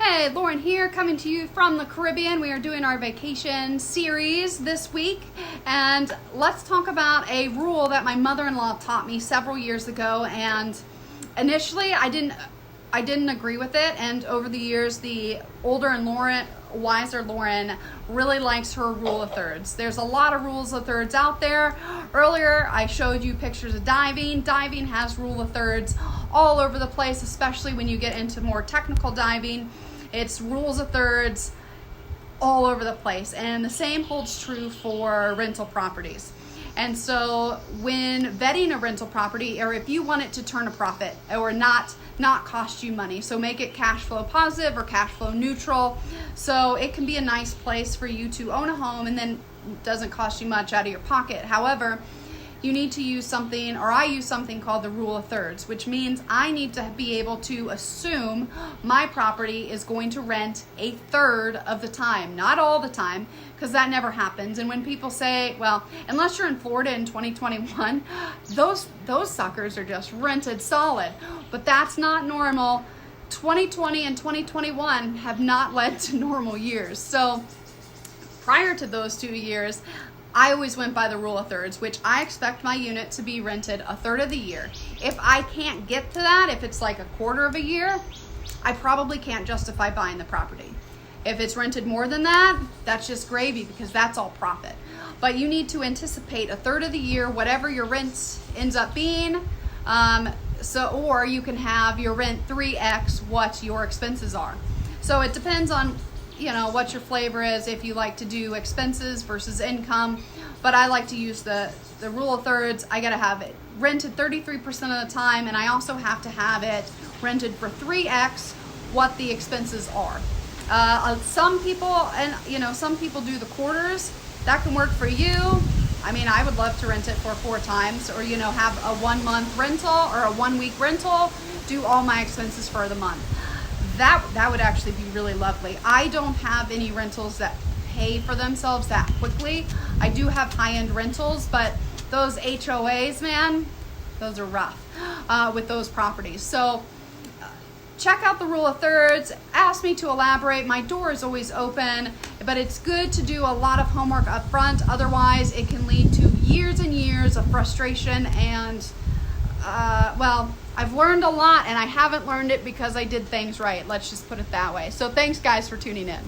Hey, Lauren here, coming to you from the Caribbean. We are doing our vacation series this week, and let's talk about a rule that my mother-in-law taught me several years ago. And initially, I didn't agree with it, and over the years, the older and wiser Lauren really likes her rule of thirds. There's a lot of rules of thirds out there. Earlier, I showed you pictures of diving. Diving has rule of thirds all over the place, especially when you get into more technical diving. It's rules of thirds all over the place, and the same holds true for rental properties. And so when vetting a rental property, or if you want it to turn a profit or not cost you money, so make it cash flow positive or cash flow neutral, so it can be a nice place for you to own a home and then it doesn't cost you much out of your pocket. However, you need to use something, or I use something called the rule of thirds, which means I need to be able to assume my property is going to rent a third of the time, not all the time, because that never happens. And when people say, well, unless you're in Florida in 2021, those suckers are just rented solid. But that's not normal. 2020 and 2021 have not led to normal years. So prior to those 2 years, I always went by the rule of thirds, which I expect my unit to be rented a third of the year. If I can't get to that, if it's like a quarter of a year, I probably can't justify buying the property. If it's rented more than that, that's just gravy, because that's all profit. But you need to anticipate a third of the year, whatever your rent ends up being. Or you can have your rent 3x what your expenses are. So it depends on what your flavor is, if you like to do expenses versus income. But I like to use the rule of thirds. I gotta have it rented 33% of the time, and I also have to have it rented for 3x what the expenses are. Some people do the quarters. That can work for you. I mean, I would love to rent it for 4 times, or have a 1 month rental or a 1 week rental, do all my expenses for the month. That would actually be really lovely. I don't have any rentals that pay for themselves that quickly. I do have high-end rentals, but those HOAs, man, those are rough with those properties. So check out the rule of thirds. Ask me to elaborate. My door is always open, but it's good to do a lot of homework up front. Otherwise, it can lead to years and years of frustration and I've learned a lot, and I haven't learned it because I did things right. Let's just put it that way. So thanks, guys, for tuning in.